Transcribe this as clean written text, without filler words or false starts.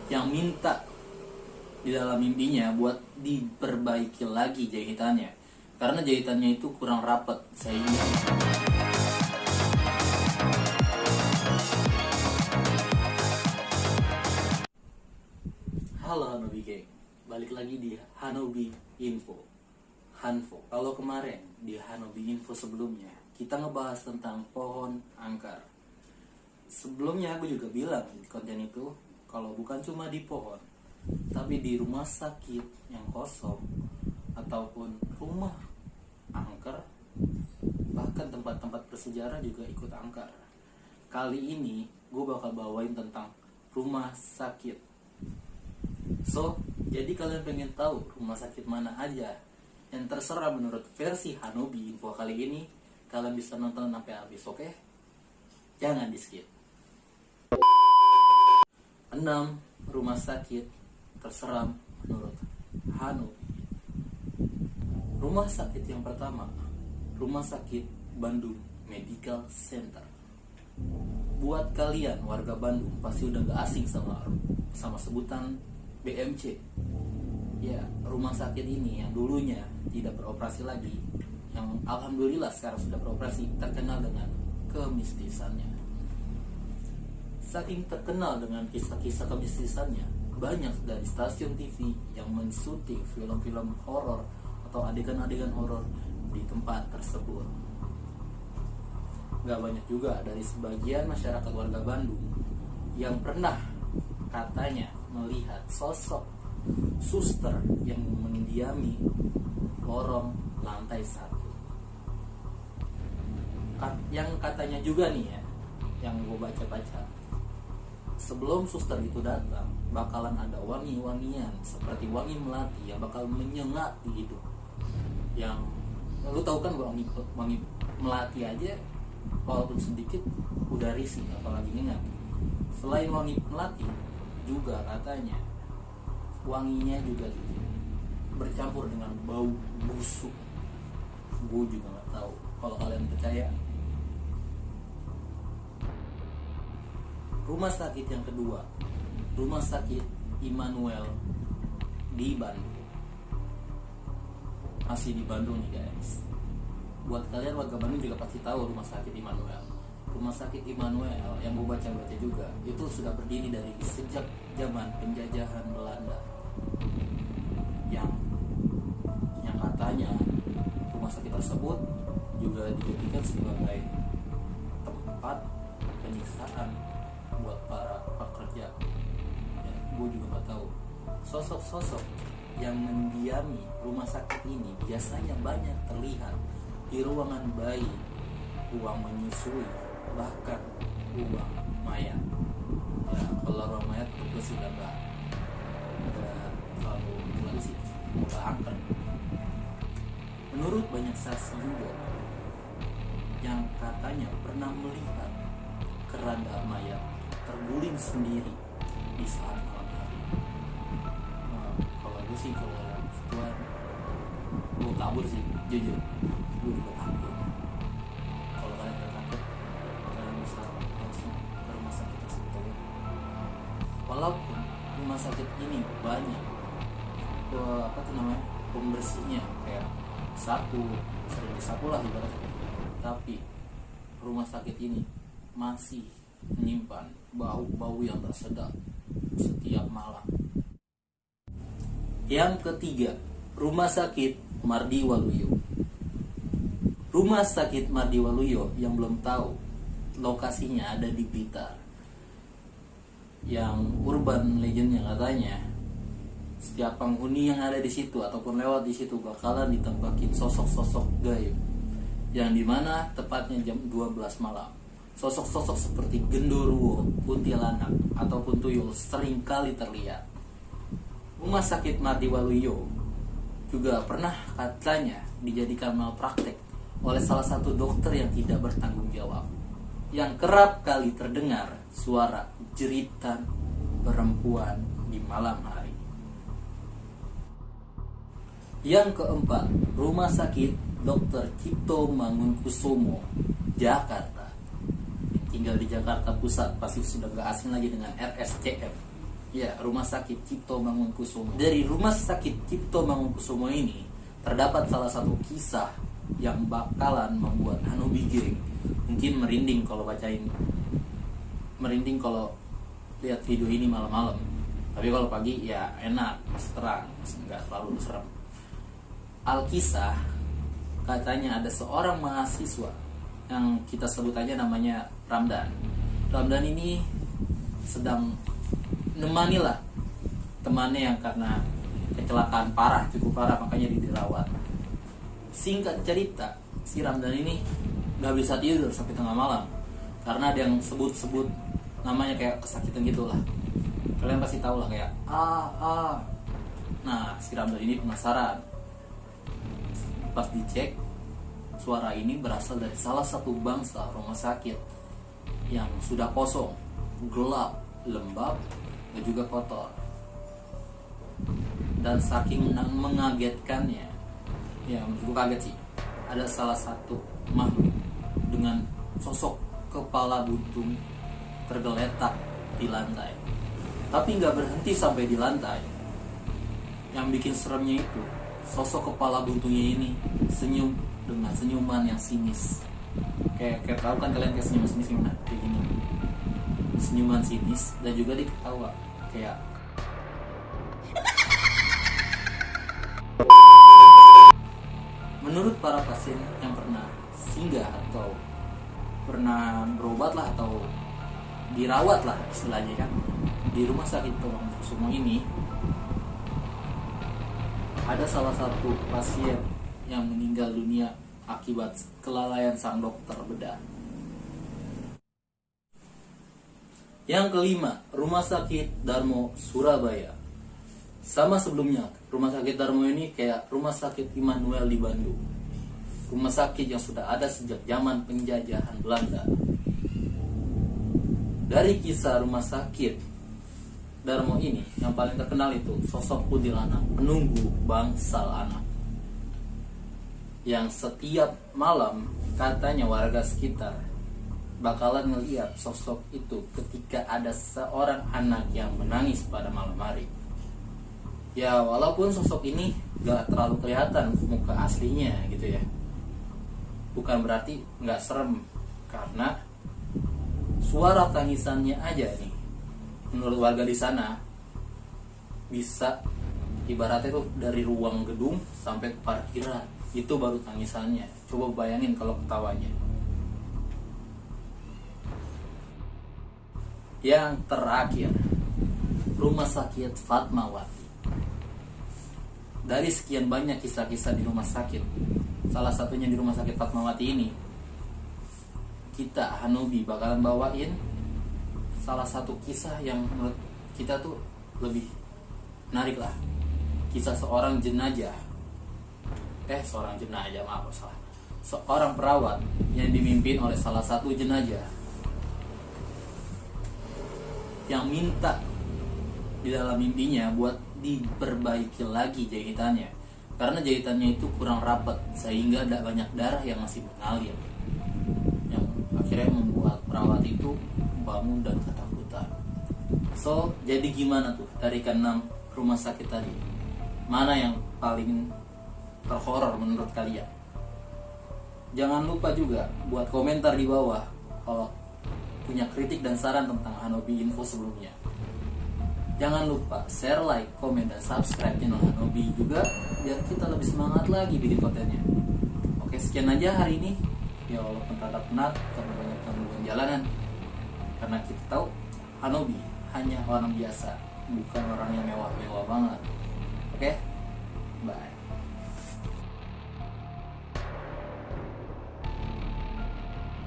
yang minta di dalam mimpinya buat diperbaiki lagi jahitannya, karena jahitannya itu kurang rapat sehingga halo Hanobi Gang, balik lagi di Hanobi Info. Hanfo. Kalau kemarin di Hanobi Info sebelumnya kita ngebahas tentang pohon angkar. Sebelumnya aku juga bilang di konten itu kalau bukan cuma di pohon, tapi di rumah sakit yang kosong ataupun rumah angker, bahkan tempat-tempat bersejarah juga ikut angker. Kali ini gue bakal bawain tentang rumah sakit. So, jadi kalian pengen tahu rumah sakit mana aja yang terserah menurut versi Hanobi Info kali ini, kalian bisa nonton sampai habis, oke? Jangan di skip. 6 rumah sakit terseram menurut Hanobi. Rumah sakit yang pertama, Rumah Sakit Bandung Medical Center. Buat kalian warga Bandung pasti udah gak asing sama sebutan BMC. Ya, rumah sakit ini yang dulunya tidak beroperasi lagi, yang alhamdulillah sekarang sudah beroperasi, terkenal dengan kemistisannya. Saking terkenal dengan kisah-kisah kemistisannya, banyak dari stasiun TV yang mensyuting film-film horor atau adegan-adegan horor di tempat tersebut. Gak banyak juga dari sebagian masyarakat warga Bandung yang pernah katanya melihat sosok suster yang mendiami lorong lantai 1. Yang katanya juga nih ya, yang gue baca-baca, sebelum suster itu datang bakalan ada wangi-wangian seperti wangi melati yang bakal menyengat di hidung. Yang lu tahu kan, wangi melati aja walaupun sedikit udah risih, apalagi nyengat. Selain wangi melati juga katanya wanginya juga bercampur dengan bau busuk. Gue juga nggak tahu, kalau kalian percaya. Rumah sakit yang kedua, Rumah Sakit Immanuel di Bandung. Masih di Bandung nih guys. Buat kalian warga Bandung juga pasti tahu Rumah Sakit Immanuel. Rumah Sakit Immanuel yang gue baca-baca juga itu sudah berdiri dari sejak zaman penjajahan Belanda. Yang katanya rumah sakit tersebut juga dijadikan sebagai tempat penyiksaan buat para pekerja. Ya, gue juga nggak tahu. Sosok-sosok yang mendiami rumah sakit ini biasanya banyak terlihat di ruangan bayi, ruang menyusui, bahkan ruang mayat. Ya, kalau ruang mayat itu sudah nggak terlalu itu lagi sih, udah angker. Menurut banyak saksi juga yang katanya pernah melihat keranda mayat terguling sendiri di saat malam hari. Nah, kalau gue sih kalau situan gue kabur sih, jujur gue juga takut. Kalau kalian takut, kalian bisa langsung ke rumah sakit tersebut. Walaupun rumah sakit ini banyak pembersihnya, kayak sapu, sering disapu lah ibaratnya, tapi rumah sakit ini masih menyimpan bau-bau yang tak sedap setiap malam. Yang ketiga, Rumah Sakit Mardi Waluyo. Rumah Sakit Mardi Waluyo yang belum tahu, lokasinya ada di Blitar. Yang urban legendnya katanya setiap penghuni yang ada di situ ataupun lewat di situ bakalan ditempakin sosok-sosok gaib, yang dimana tepatnya jam 12 malam sosok-sosok seperti genderuwo, kuntilanak ataupun tuyul sering kali terlihat. Rumah Sakit Mardi Waluyo juga pernah katanya dijadikan malpraktek oleh salah satu dokter yang tidak bertanggung jawab, yang kerap kali terdengar suara jeritan perempuan di malam hari. Yang keempat, Rumah Sakit Dr. Cipto Mangunkusumo, Jakarta. Tinggal di Jakarta Pusat, pasti sudah gak asing lagi dengan RSCM, Ya, Rumah Sakit Cipto Mangunkusumo. Dari Rumah Sakit Cipto Mangunkusumo ini terdapat salah satu kisah yang bakalan membuat Hanobi Geng mungkin merinding kalau bacain, merinding kalau lihat video ini malam-malam. Tapi kalau pagi ya enak, masih terang, masih nggak terlalu serem. Alkisah, katanya ada seorang mahasiswa yang kita sebut aja namanya Ramdan. Ramdan ini sedang nemani lah temannya yang karena kecelakaan parah, cukup parah, makanya dirawat. Singkat cerita, si Ramdan ini gak bisa tidur sampai tengah malam karena ada yang sebut-sebut namanya kayak kesakitan gitu lah. Kalian pasti tahu lah kayak Nah, si Ramdan ini penasaran. Pas dicek, suara ini berasal dari salah satu bangsa rumah sakit yang sudah kosong, gelap, lembab, dan juga kotor. Dan saking mengagetkannya, ya menurutku kaget sih, ada salah satu makhluk dengan sosok kepala buntung tergeletak di lantai. Tapi nggak berhenti sampai di lantai. Yang bikin seremnya itu, sosok kepala buntungnya ini senyum dengan senyuman yang sinis. Kayak tahu kan kalian kayak senyuman sinis gimana? Kayak gini. Senyuman sinis dan juga diketawa kayak menurut para pasien yang pernah singgah atau pernah berobat lah atau dirawat lah istilahnya kan di Rumah Sakit Cipto Mangunkusumo ini, ada salah satu pasien yang meninggal dunia akibat kelalaian sang dokter bedah. Yang kelima, Rumah Sakit Darmo Surabaya. Sama sebelumnya, Rumah Sakit Darmo ini kayak Rumah Sakit Immanuel di Bandung. Rumah sakit yang sudah ada sejak zaman penjajahan Belanda. Dari kisah Rumah Sakit Darmo ini, yang paling terkenal itu sosok kuntilanak penunggu bangsal anak. Yang setiap malam katanya warga sekitar bakalan ngeliat sosok itu ketika ada seorang anak yang menangis pada malam hari. Ya walaupun sosok ini gak terlalu kelihatan muka aslinya gitu ya, bukan berarti gak serem, karena suara tangisannya aja nih menurut warga di sana bisa ibaratnya tuh dari ruang gedung sampai ke parkiran, itu baru tangisannya. Coba bayangin kalau ketawanya. Yang terakhir, Rumah Sakit Fatmawati. Dari sekian banyak kisah-kisah di rumah sakit, salah satunya di Rumah Sakit Fatmawati ini, kita Hanobi bakalan bawain salah satu kisah yang menurut kita tuh lebih menarik lah. Kisah seorang jenazah, seorang perawat yang dimimpin oleh salah satu jenazah yang minta di dalam mimpinya buat diperbaiki lagi jahitannya, karena jahitannya itu kurang rapat sehingga ada banyak darah yang masih mengalir, yang akhirnya membuat perawat itu bangun dan ketakutan. So jadi gimana tuh dari keenam rumah sakit tadi, mana yang paling terhoror menurut kalian? Jangan lupa juga buat komentar di bawah kalau punya kritik dan saran tentang Hanobi Info sebelumnya. Jangan lupa share, like, komen, dan subscribe channel Hanobi juga biar kita lebih semangat lagi bikin kontennya. Oke, sekian aja hari ini. Ya walaupun rada penat karena banyak gangguan jalanan, karena kita tahu Hanobi hanya orang biasa, bukan orang yang mewah-mewah banget. Oke, bye.